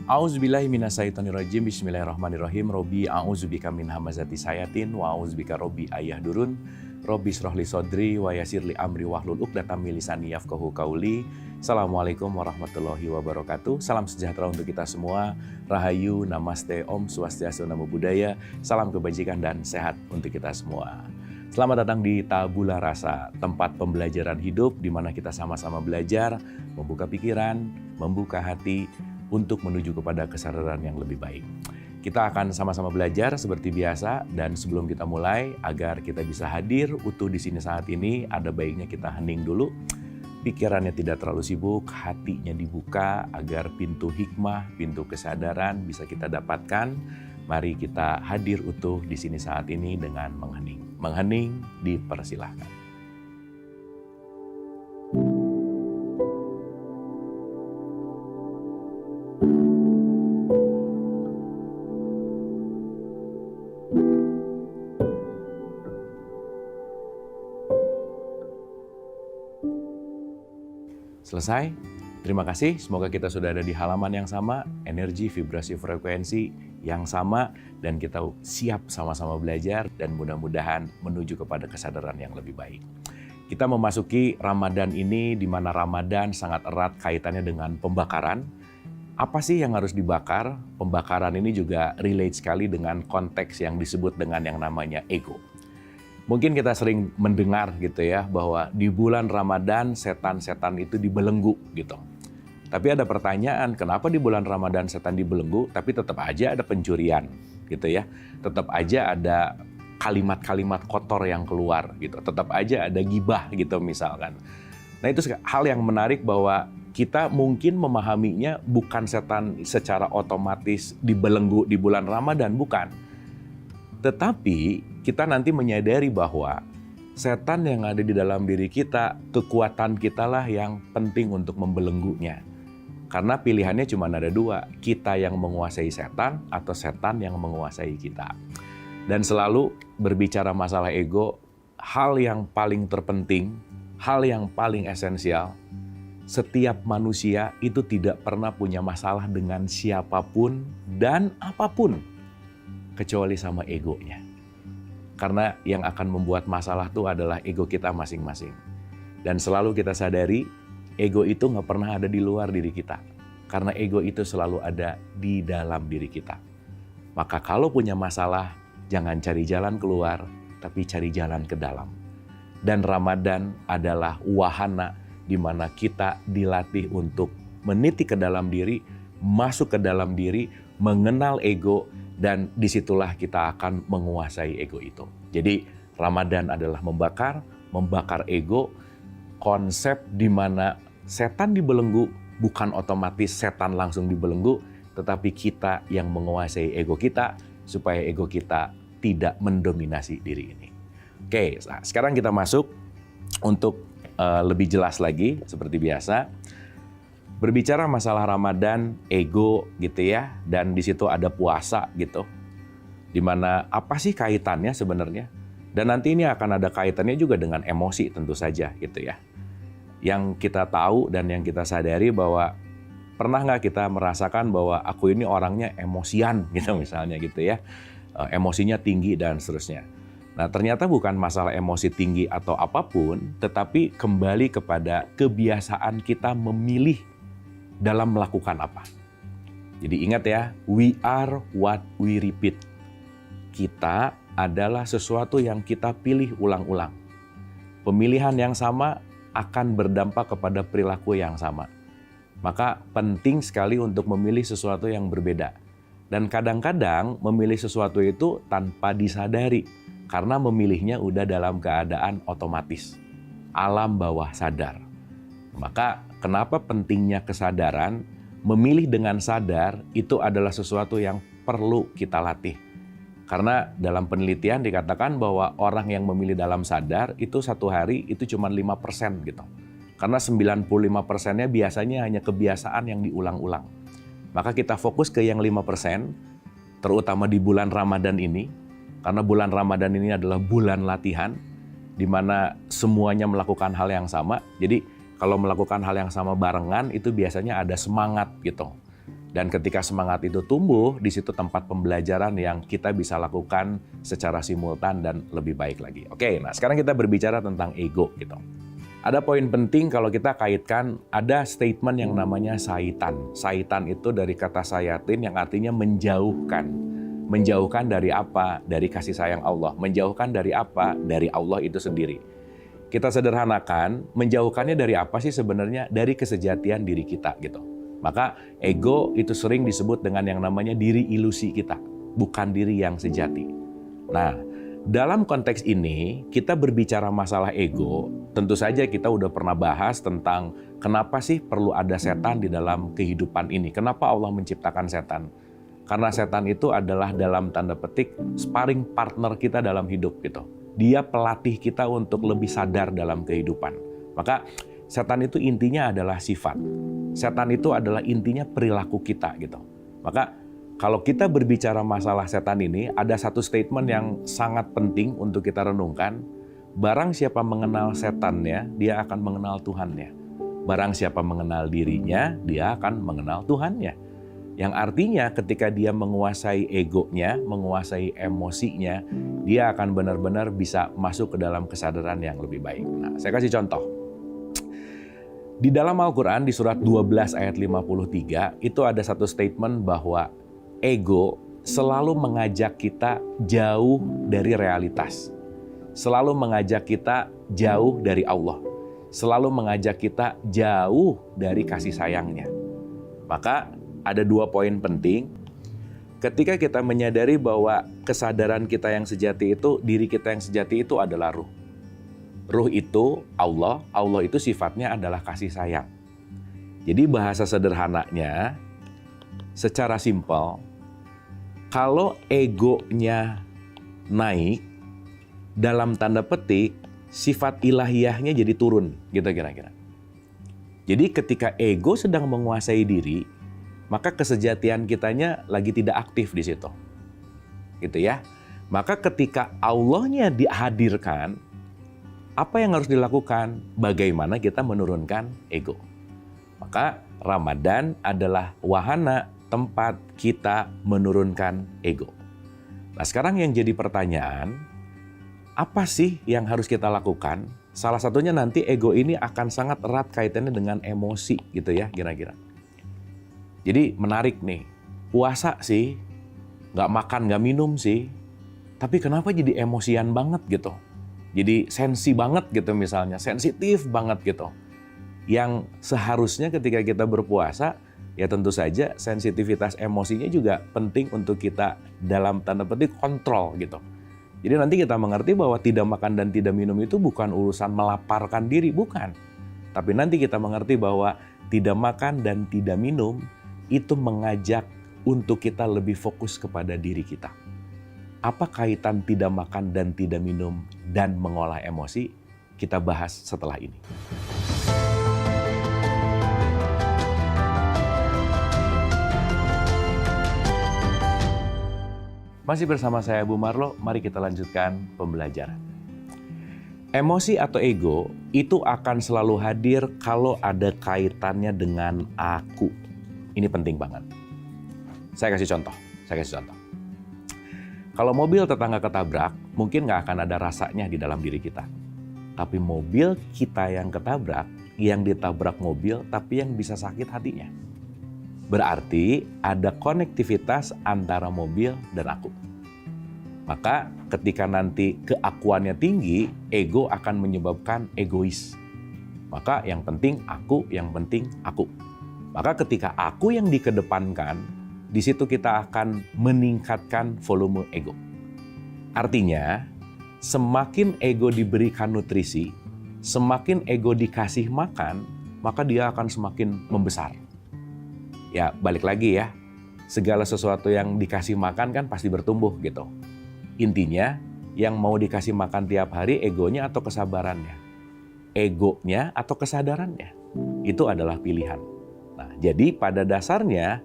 A'udzubillahi minasyaitonirrajim. Bismillahirrahmanirrahim. Robbi a'udzubika min hamazati sayatin wa a'udzubika robbi ayahdurun. Robbi shrahli sodri wa yassirli amri wahlul 'uqdatam min lisani yafqahu qauli. Assalamualaikum warahmatullahi wabarakatuh. Salam sejahtera untuk kita semua. Rahayu, namaste, om swastiastu, namo buddhaya. Salam kebajikan dan sehat untuk kita semua. Selamat datang di Tabula Rasa, tempat pembelajaran hidup di mana kita sama-sama belajar, membuka pikiran, membuka hati, untuk menuju kepada kesadaran yang lebih baik. Kita akan sama-sama belajar seperti biasa, dan sebelum kita mulai, agar kita bisa hadir utuh di sini saat ini, ada baiknya kita hening dulu. Pikirannya tidak terlalu sibuk, hatinya dibuka agar pintu hikmah, pintu kesadaran bisa kita dapatkan. Mari kita hadir utuh di sini saat ini dengan menghening. Menghening dipersilahkan. Selesai? Terima kasih, semoga kita sudah ada di halaman yang sama, energi, vibrasi, frekuensi yang sama, dan kita siap sama-sama belajar dan mudah-mudahan menuju kepada kesadaran yang lebih baik. Kita memasuki Ramadan ini, di mana Ramadan sangat erat kaitannya dengan pembakaran. Apa sih yang harus dibakar? Pembakaran ini juga relate sekali dengan konteks yang disebut dengan yang namanya ego. Mungkin kita sering mendengar gitu ya, bahwa di bulan Ramadan setan-setan itu dibelenggu gitu. Tapi ada pertanyaan, kenapa di bulan Ramadan setan dibelenggu, tapi tetap aja ada pencurian gitu ya. Tetap aja ada kalimat-kalimat kotor yang keluar gitu. Tetap aja ada gibah gitu misalkan. Nah itu hal yang menarik bahwa kita mungkin memahaminya bukan setan secara otomatis dibelenggu di bulan Ramadan, bukan. Tetapi kita nanti menyadari bahwa setan yang ada di dalam diri kita, kekuatan kitalah yang penting untuk membelenggunya. Karena pilihannya cuma ada dua, kita yang menguasai setan atau setan yang menguasai kita. Dan selalu berbicara masalah ego, hal yang paling terpenting, hal yang paling esensial, setiap manusia itu tidak pernah punya masalah dengan siapapun dan apapun, kecuali sama egonya. Karena yang akan membuat masalah itu adalah ego kita masing-masing. Dan selalu kita sadari, ego itu nggak pernah ada di luar diri kita. Karena ego itu selalu ada di dalam diri kita. Maka kalau punya masalah, jangan cari jalan keluar, tapi cari jalan ke dalam. Dan Ramadan adalah wahana di mana kita dilatih untuk meniti ke dalam diri, masuk ke dalam diri, mengenal ego, dan disitulah kita akan menguasai ego itu. Jadi Ramadan adalah membakar ego, konsep di mana setan dibelenggu, bukan otomatis setan langsung dibelenggu, tetapi kita yang menguasai ego kita, supaya ego kita tidak mendominasi diri ini. Oke, nah sekarang kita masuk untuk lebih jelas lagi, seperti biasa. Berbicara masalah Ramadan, ego gitu ya, dan di situ ada puasa gitu. Dimana apa sih kaitannya sebenarnya? Dan nanti ini akan ada kaitannya juga dengan emosi tentu saja gitu ya. Yang kita tahu dan yang kita sadari bahwa pernah nggak kita merasakan bahwa aku ini orangnya emosian gitu misalnya gitu ya. Emosinya tinggi dan seterusnya. Nah ternyata bukan masalah emosi tinggi atau apapun, tetapi kembali kepada kebiasaan kita memilih dalam melakukan apa. Jadi ingat ya, we are what we repeat. Kita adalah sesuatu yang kita pilih ulang-ulang. Pemilihan yang sama akan berdampak kepada perilaku yang sama. Maka penting sekali untuk memilih sesuatu yang berbeda. Dan kadang-kadang memilih sesuatu itu tanpa disadari, karena memilihnya udah dalam keadaan otomatis. Alam bawah sadar. Maka kenapa pentingnya kesadaran, memilih dengan sadar itu adalah sesuatu yang perlu kita latih. Karena dalam penelitian dikatakan bahwa orang yang memilih dalam sadar itu satu hari itu cuma 5% gitu. Karena 95%-nya biasanya hanya kebiasaan yang diulang-ulang. Maka kita fokus ke yang 5%, terutama di bulan Ramadan ini. Karena bulan Ramadan ini adalah bulan latihan, di mana semuanya melakukan hal yang sama. Jadi kalau melakukan hal yang sama barengan itu biasanya ada semangat gitu. Dan ketika semangat itu tumbuh, di situ tempat pembelajaran yang kita bisa lakukan secara simultan dan lebih baik lagi. Oke, nah sekarang kita berbicara tentang ego gitu. Ada poin penting kalau kita kaitkan, ada statement yang namanya saitan. Saitan itu dari kata sayatin yang artinya menjauhkan. Menjauhkan dari apa? Dari kasih sayang Allah. Menjauhkan dari apa? Dari Allah itu sendiri. Kita sederhanakan, menjauhkannya dari apa sih sebenarnya? Dari kesejatian diri kita gitu. Maka ego itu sering disebut dengan yang namanya diri ilusi kita, bukan diri yang sejati. Nah, dalam konteks ini kita berbicara masalah ego, tentu saja kita udah pernah bahas tentang kenapa sih perlu ada setan di dalam kehidupan ini. Kenapa Allah menciptakan setan? Karena setan itu adalah dalam tanda petik sparring partner kita dalam hidup gitu. Dia pelatih kita untuk lebih sadar dalam kehidupan. Maka setan itu intinya adalah sifat. Setan itu adalah intinya perilaku kita gitu. Maka kalau kita berbicara masalah setan ini, ada satu statement yang sangat penting untuk kita renungkan. Barang siapa mengenal setannya, dia akan mengenal Tuhannya. Barang siapa mengenal dirinya, dia akan mengenal Tuhannya. Yang artinya ketika dia menguasai egonya, menguasai emosinya, dia akan benar-benar bisa masuk ke dalam kesadaran yang lebih baik. Nah, saya kasih contoh. Di dalam Al-Quran, di surat 12 ayat 53, itu ada satu statement bahwa ego selalu mengajak kita jauh dari realitas. Selalu mengajak kita jauh dari Allah. Selalu mengajak kita jauh dari kasih sayangnya. Maka ada dua poin penting. Ketika kita menyadari bahwa kesadaran kita yang sejati itu, diri kita yang sejati itu adalah ruh. Ruh itu Allah, Allah itu sifatnya adalah kasih sayang. Jadi bahasa sederhananya, secara simpel, kalau egonya naik, dalam tanda petik, sifat ilahiyahnya jadi turun, gitu kira-kira. Jadi ketika ego sedang menguasai diri, maka kesejatian kitanya lagi tidak aktif di situ. Gitu ya. Maka ketika Allahnya dihadirkan, apa yang harus dilakukan? Bagaimana kita menurunkan ego? Maka Ramadan adalah wahana tempat kita menurunkan ego. Nah, sekarang yang jadi pertanyaan, apa sih yang harus kita lakukan? Salah satunya nanti ego ini akan sangat erat kaitannya dengan emosi gitu ya kira-kira. Jadi menarik nih, puasa sih, nggak makan, nggak minum sih, tapi kenapa jadi emosian banget gitu? Jadi sensi banget gitu misalnya, sensitif banget gitu. Yang seharusnya ketika kita berpuasa, ya tentu saja sensitivitas emosinya juga penting untuk kita dalam tanda petik kontrol gitu. Jadi nanti kita mengerti bahwa tidak makan dan tidak minum itu bukan urusan melaparkan diri, bukan. Tapi nanti kita mengerti bahwa tidak makan dan tidak minum itu mengajak untuk kita lebih fokus kepada diri kita. Apa kaitan tidak makan dan tidak minum dan mengolah emosi? Kita bahas setelah ini. Masih bersama saya Bu Marlo, mari kita lanjutkan pembelajaran. Emosi atau ego itu akan selalu hadir kalau ada kaitannya dengan aku. Ini penting banget. Saya kasih contoh. Kalau mobil tetangga ketabrak, mungkin nggak akan ada rasanya di dalam diri kita. Tapi mobil kita yang ketabrak, yang ditabrak mobil, tapi yang bisa sakit hatinya. Berarti ada konektivitas antara mobil dan aku. Maka ketika nanti keakuannya tinggi, ego akan menyebabkan egois. Maka yang penting aku, yang penting aku. Maka ketika aku yang dikedepankan, di situ kita akan meningkatkan volume ego. Artinya, semakin ego diberikan nutrisi, semakin ego dikasih makan, maka dia akan semakin membesar. Ya, balik lagi ya. Segala sesuatu yang dikasih makan kan pasti bertumbuh gitu. Intinya, yang mau dikasih makan tiap hari egonya atau kesabarannya. Egonya atau kesadarannya. Itu adalah pilihan. Nah, jadi pada dasarnya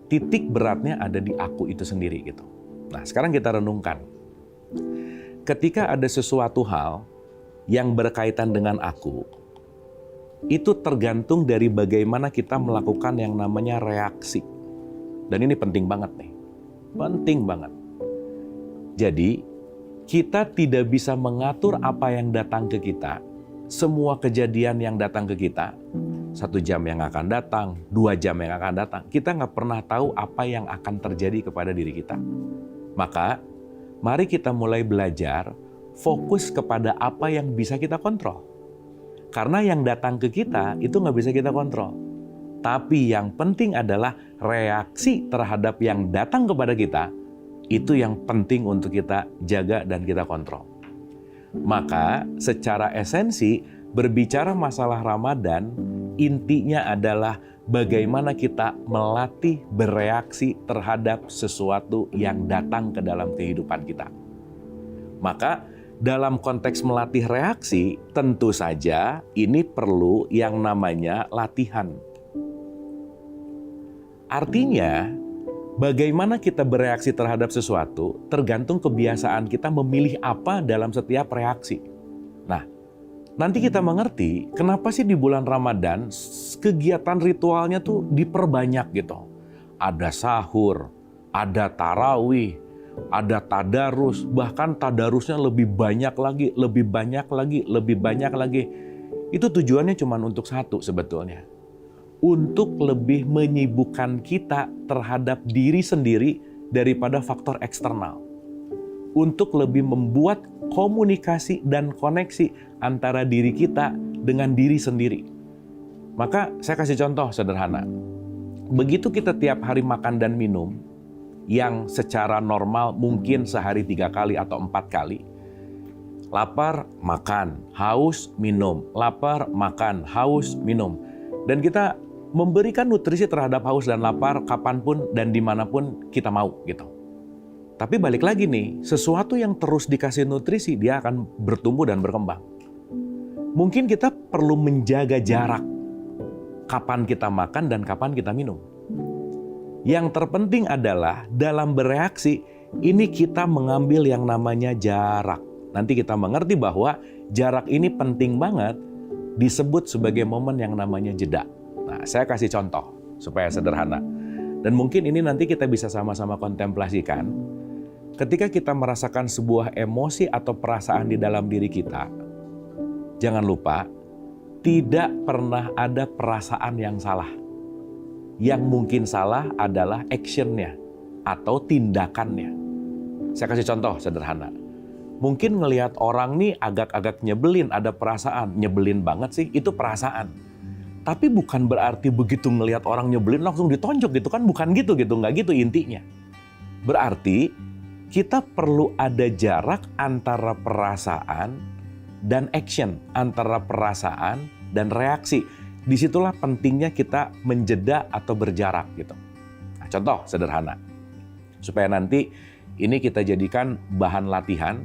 titik beratnya ada di aku itu sendiri gitu. Nah, sekarang kita renungkan. Ketika ada sesuatu hal yang berkaitan dengan aku, itu tergantung dari bagaimana kita melakukan yang namanya reaksi. Dan ini penting banget nih. Penting banget. Jadi, kita tidak bisa mengatur apa yang datang ke kita. Semua kejadian yang datang ke kita, 1 jam yang akan datang, 2 jam yang akan datang, kita nggak pernah tahu apa yang akan terjadi kepada diri kita. Maka, mari kita mulai belajar fokus kepada apa yang bisa kita kontrol. Karena yang datang ke kita itu nggak bisa kita kontrol. Tapi yang penting adalah reaksi terhadap yang datang kepada kita, itu yang penting untuk kita jaga dan kita kontrol. Maka secara esensi, berbicara masalah Ramadan, intinya adalah bagaimana kita melatih bereaksi terhadap sesuatu yang datang ke dalam kehidupan kita. Maka dalam konteks melatih reaksi, tentu saja ini perlu yang namanya latihan. Artinya, bagaimana kita bereaksi terhadap sesuatu tergantung kebiasaan kita memilih apa dalam setiap reaksi. Nah, nanti kita mengerti kenapa sih di bulan Ramadan kegiatan ritualnya tuh diperbanyak gitu. Ada sahur, ada tarawih, ada tadarus, bahkan tadarusnya lebih banyak lagi, lebih banyak lagi, lebih banyak lagi. Itu tujuannya cuma untuk satu sebetulnya. Untuk lebih menyibukkan kita terhadap diri sendiri daripada faktor eksternal. Untuk lebih membuat komunikasi dan koneksi antara diri kita dengan diri sendiri. Maka saya kasih contoh sederhana. Begitu kita tiap hari makan dan minum, yang secara normal mungkin sehari 3 kali atau 4 kali. Lapar, makan, haus, minum. Lapar, makan, haus, minum. Dan kita memberikan nutrisi terhadap haus dan lapar kapanpun dan dimanapun kita mau gitu. Tapi balik lagi nih, sesuatu yang terus dikasih nutrisi dia akan bertumbuh dan berkembang. Mungkin kita perlu menjaga jarak kapan kita makan dan kapan kita minum. Yang terpenting adalah dalam bereaksi ini kita mengambil yang namanya jarak. Nanti kita mengerti bahwa jarak ini penting banget disebut sebagai momen yang namanya jeda. Nah, saya kasih contoh supaya sederhana. Dan mungkin ini nanti kita bisa sama-sama kontemplasikan. Ketika kita merasakan sebuah emosi atau perasaan di dalam diri kita, jangan lupa, tidak pernah ada perasaan yang salah. Yang mungkin salah adalah actionnya atau tindakannya. Saya kasih contoh sederhana. Mungkin ngelihat orang nih agak-agak nyebelin, ada perasaan. Nyebelin banget sih, itu perasaan. Tapi bukan berarti begitu ngelihat orang nyebelin langsung ditonjok gitu kan, bukan gitu, nggak gitu intinya. Berarti kita perlu ada jarak antara perasaan dan action, antara perasaan dan reaksi. Disitulah pentingnya kita menjeda atau berjarak gitu. Nah, contoh sederhana, supaya nanti ini kita jadikan bahan latihan.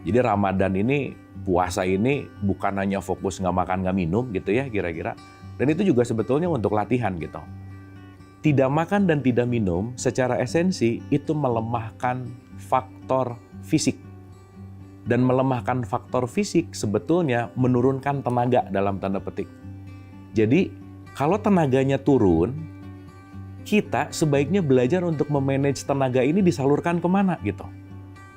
Jadi Ramadan ini, puasa ini bukan hanya fokus nggak makan nggak minum gitu ya kira-kira. Dan itu juga sebetulnya untuk latihan gitu. Tidak makan dan tidak minum secara esensi itu melemahkan faktor fisik. Dan melemahkan faktor fisik sebetulnya menurunkan tenaga dalam tanda petik. Jadi kalau tenaganya turun, kita sebaiknya belajar untuk memanage tenaga ini disalurkan kemana gitu.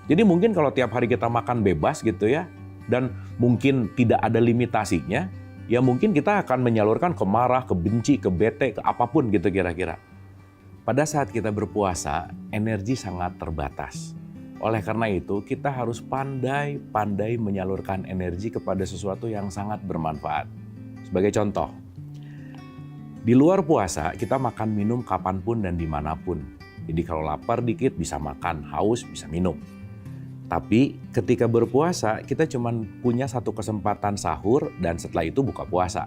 Jadi mungkin kalau tiap hari kita makan bebas gitu ya, dan mungkin tidak ada limitasinya, ya mungkin kita akan menyalurkan ke marah, ke benci, ke bete, ke apapun gitu kira-kira. Pada saat kita berpuasa, energi sangat terbatas. Oleh karena itu, kita harus pandai-pandai menyalurkan energi kepada sesuatu yang sangat bermanfaat. Sebagai contoh, di luar puasa kita makan minum kapanpun dan dimanapun. Jadi kalau lapar dikit bisa makan, haus bisa minum. Tapi ketika berpuasa kita cuma punya satu kesempatan sahur dan setelah itu buka puasa.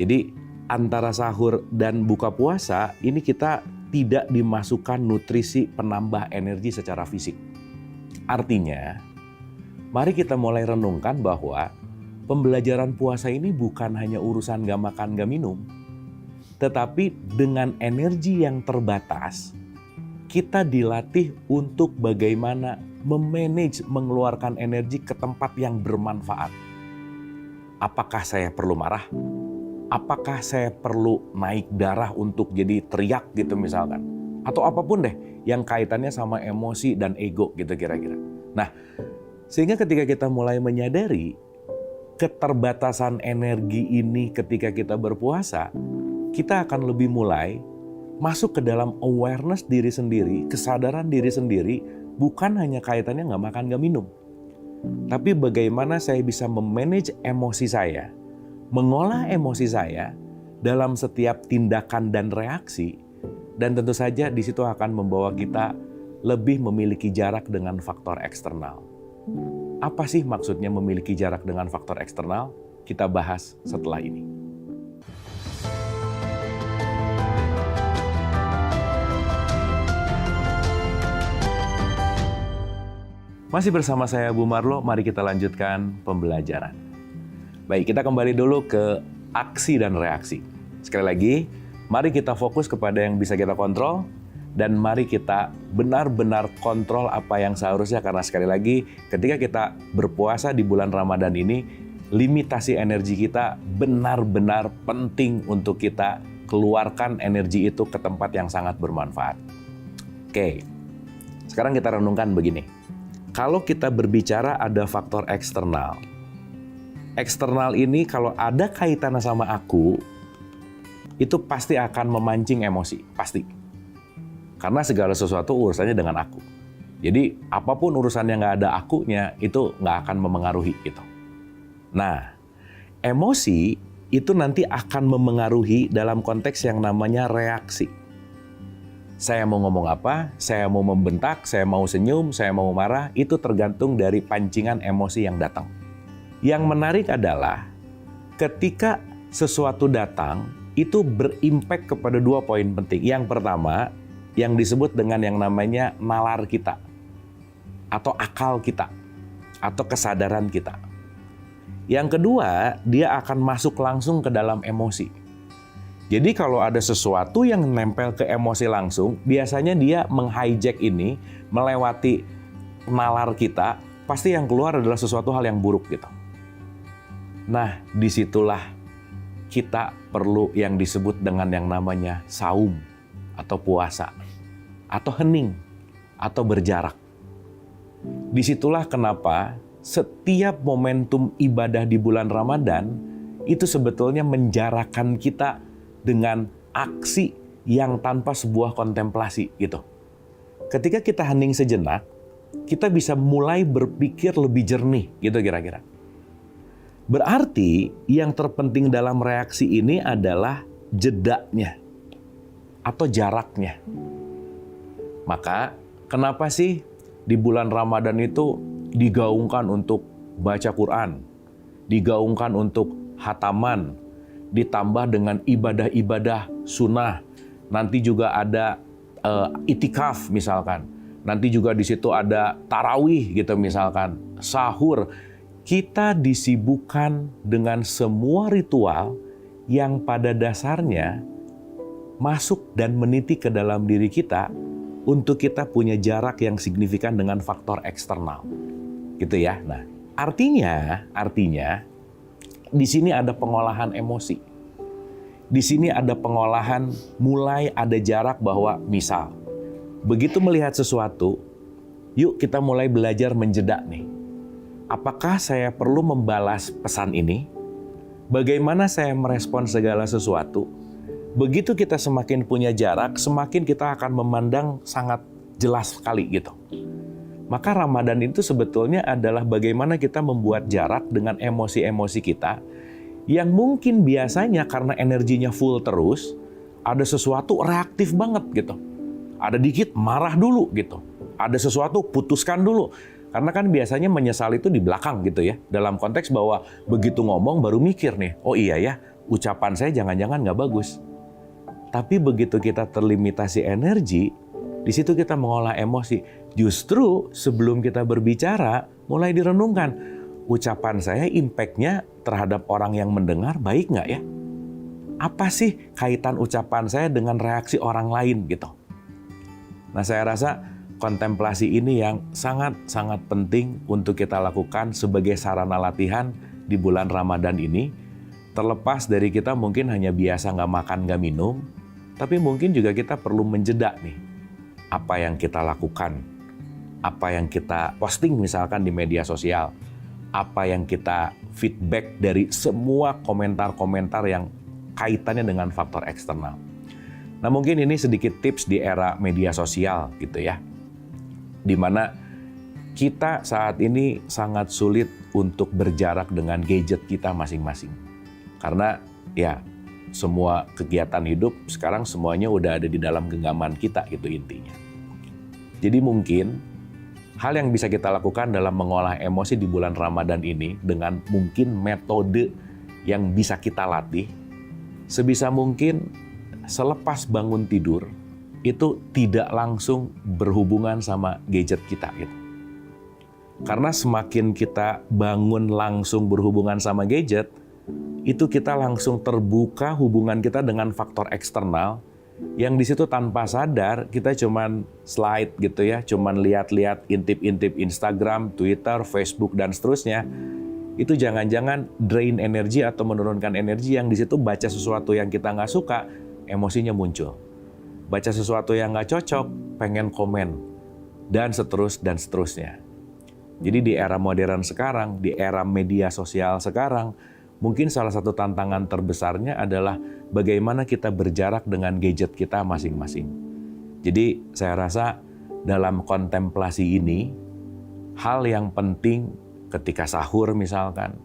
Jadi antara sahur dan buka puasa ini kita tidak dimasukkan nutrisi penambah energi secara fisik. Artinya, mari kita mulai renungkan bahwa pembelajaran puasa ini bukan hanya urusan gak makan gak minum. Tetapi dengan energi yang terbatas, kita dilatih untuk bagaimana memanage, mengeluarkan energi ke tempat yang bermanfaat. Apakah saya perlu marah? Apakah saya perlu naik darah untuk jadi teriak gitu misalkan? atau apapun deh yang kaitannya sama emosi dan ego gitu kira-kira. Nah, sehingga ketika kita mulai menyadari keterbatasan energi ini ketika kita berpuasa, kita akan lebih mulai masuk ke dalam awareness diri sendiri, kesadaran diri sendiri, bukan hanya kaitannya nggak makan, nggak minum. Tapi bagaimana saya bisa memanage emosi saya, mengolah emosi saya dalam setiap tindakan dan reaksi, dan tentu saja di situ akan membawa kita lebih memiliki jarak dengan faktor eksternal. Apa sih maksudnya memiliki jarak dengan faktor eksternal? Kita bahas setelah ini. Masih bersama saya Bu Marlo, mari kita lanjutkan pembelajaran. Baik, kita kembali dulu ke aksi dan reaksi. Sekali lagi, mari kita fokus kepada yang bisa kita kontrol, dan mari kita benar-benar kontrol apa yang seharusnya, karena sekali lagi, ketika kita berpuasa di bulan Ramadan ini, limitasi energi kita benar-benar penting untuk kita keluarkan energi itu ke tempat yang sangat bermanfaat. Oke, sekarang kita renungkan begini. Kalau kita berbicara ada faktor eksternal, eksternal ini kalau ada kaitannya sama aku, itu pasti akan memancing emosi, pasti. Karena segala sesuatu urusannya dengan aku. Jadi apapun urusan yang nggak ada akunya, itu nggak akan memengaruhi gitu. Nah, emosi itu nanti akan memengaruhi dalam konteks yang namanya reaksi. Saya mau ngomong apa, saya mau membentak, saya mau senyum, saya mau marah, itu tergantung dari pancingan emosi yang datang. Yang menarik adalah ketika sesuatu datang, itu berimpact kepada dua poin penting. Yang pertama, yang disebut dengan yang namanya nalar kita, atau akal kita, atau kesadaran kita. Yang kedua, dia akan masuk langsung ke dalam emosi. Jadi kalau ada sesuatu yang nempel ke emosi langsung, biasanya dia meng-hijack ini, melewati nalar kita, pasti yang keluar adalah sesuatu hal yang buruk gitu. Nah, disitulah kita perlu yang disebut dengan yang namanya saum, atau puasa, atau hening, atau berjarak. Disitulah kenapa setiap momentum ibadah di bulan Ramadan, itu sebetulnya menjarakkan kita dengan aksi yang tanpa sebuah kontemplasi gitu. Ketika kita hening sejenak, kita bisa mulai berpikir lebih jernih gitu kira-kira. Berarti yang terpenting dalam reaksi ini adalah jedanya atau jaraknya. Maka kenapa sih di bulan Ramadan itu digaungkan untuk baca Quran, digaungkan untuk hataman, ditambah dengan ibadah-ibadah sunnah. Nanti juga ada itikaf misalkan. Nanti juga di situ ada tarawih gitu misalkan. Sahur. Kita disibukkan dengan semua ritual yang pada dasarnya masuk dan meniti ke dalam diri kita untuk kita punya jarak yang signifikan dengan faktor eksternal. Gitu ya. Nah, artinya di sini ada pengolahan emosi. Di sini ada pengolahan, mulai ada jarak bahwa misal, begitu melihat sesuatu, yuk kita mulai belajar menjeda nih. Apakah saya perlu membalas pesan ini? Bagaimana saya merespon segala sesuatu? Begitu kita semakin punya jarak, semakin kita akan memandang sangat jelas sekali gitu. Maka Ramadan itu sebetulnya adalah bagaimana kita membuat jarak dengan emosi-emosi kita yang mungkin biasanya karena energinya full terus, ada sesuatu reaktif banget gitu. Ada dikit marah dulu gitu. Ada sesuatu putuskan dulu. Karena kan biasanya menyesal itu di belakang gitu ya. Dalam konteks bahwa begitu ngomong baru mikir nih, oh iya ya, ucapan saya jangan-jangan nggak bagus. Tapi begitu kita terlimitasi energi, di situ kita mengolah emosi. Justru sebelum kita berbicara, mulai direnungkan. Ucapan saya impact-nya terhadap orang yang mendengar baik nggak ya? Apa sih kaitan ucapan saya dengan reaksi orang lain gitu? Nah, saya rasa kontemplasi ini yang sangat-sangat penting untuk kita lakukan sebagai sarana latihan di bulan Ramadan ini. Terlepas dari kita mungkin hanya biasa nggak makan, nggak minum, tapi mungkin juga kita perlu menjeda nih. apa yang kita lakukan, apa yang kita posting misalkan di media sosial, apa yang kita feedback dari semua komentar-komentar yang kaitannya dengan faktor eksternal. Nah, mungkin ini sedikit tips di era media sosial gitu ya, di mana kita saat ini sangat sulit untuk berjarak dengan gadget kita masing-masing. Karena ya semua kegiatan hidup sekarang semuanya udah ada di dalam genggaman kita gitu intinya. Jadi mungkin hal yang bisa kita lakukan dalam mengolah emosi di bulan Ramadan ini dengan mungkin metode yang bisa kita latih, sebisa mungkin selepas bangun tidur itu tidak langsung berhubungan sama gadget kita gitu. Karena semakin kita bangun langsung berhubungan sama gadget, itu kita langsung terbuka hubungan kita dengan faktor eksternal yang di situ tanpa sadar kita cuman slide gitu ya, cuman lihat-lihat intip-intip Instagram, Twitter, Facebook dan seterusnya. Itu jangan-jangan drain energi atau menurunkan energi yang di situ baca sesuatu yang kita nggak suka, emosinya muncul. Baca sesuatu yang nggak cocok, pengen komen dan seterusnya. Jadi di era modern sekarang, di era media sosial sekarang, mungkin salah satu tantangan terbesarnya adalah bagaimana kita berjarak dengan gadget kita masing-masing. Jadi saya rasa dalam kontemplasi ini, hal yang penting ketika sahur misalkan,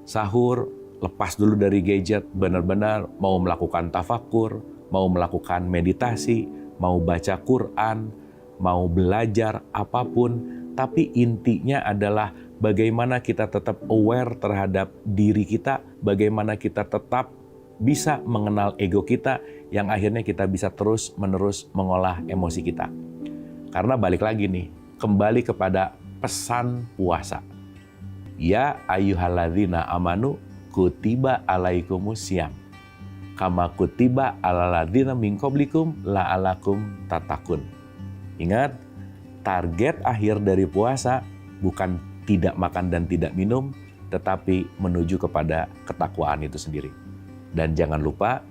sahur lepas dulu dari gadget, benar-benar mau melakukan tafakur, mau melakukan meditasi, mau baca Quran, mau belajar apapun, tapi intinya adalah bagaimana kita tetap aware terhadap diri kita, bagaimana kita tetap bisa mengenal ego kita, yang akhirnya kita bisa terus-menerus mengolah emosi kita. Karena balik lagi nih, kembali kepada pesan puasa. Ya ayyuhalladzina amanu kutiba alaikumusiyam. Kama kutiba alaladzina min qablikum la'alakum tattaqun. Ingat, target akhir dari puasa bukan tidak makan dan tidak minum, tetapi menuju kepada ketakwaan itu sendiri. Dan jangan lupa,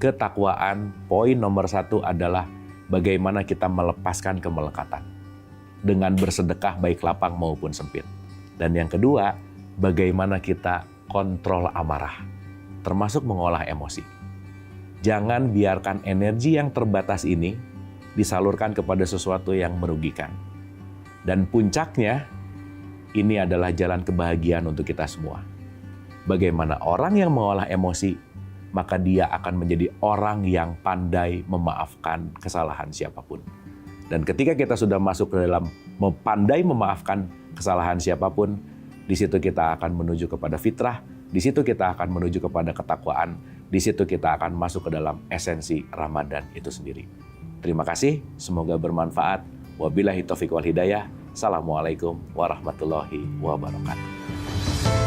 ketakwaan poin nomor 1 adalah bagaimana kita melepaskan kemelekatan. Dengan bersedekah baik lapang maupun sempit. Dan yang kedua, bagaimana kita kontrol amarah, termasuk mengolah emosi. Jangan biarkan energi yang terbatas ini disalurkan kepada sesuatu yang merugikan. Dan puncaknya, ini adalah jalan kebahagiaan untuk kita semua. Bagaimana orang yang mengolah emosi, maka dia akan menjadi orang yang pandai memaafkan kesalahan siapapun. Dan ketika kita sudah masuk ke dalam pandai memaafkan kesalahan siapapun, di situ kita akan menuju kepada fitrah, di situ kita akan menuju kepada ketakwaan, di situ kita akan masuk ke dalam esensi Ramadan itu sendiri. Terima kasih, semoga bermanfaat. Wabillahi taufiq wal hidayah. Assalamualaikum warahmatullahi wabarakatuh.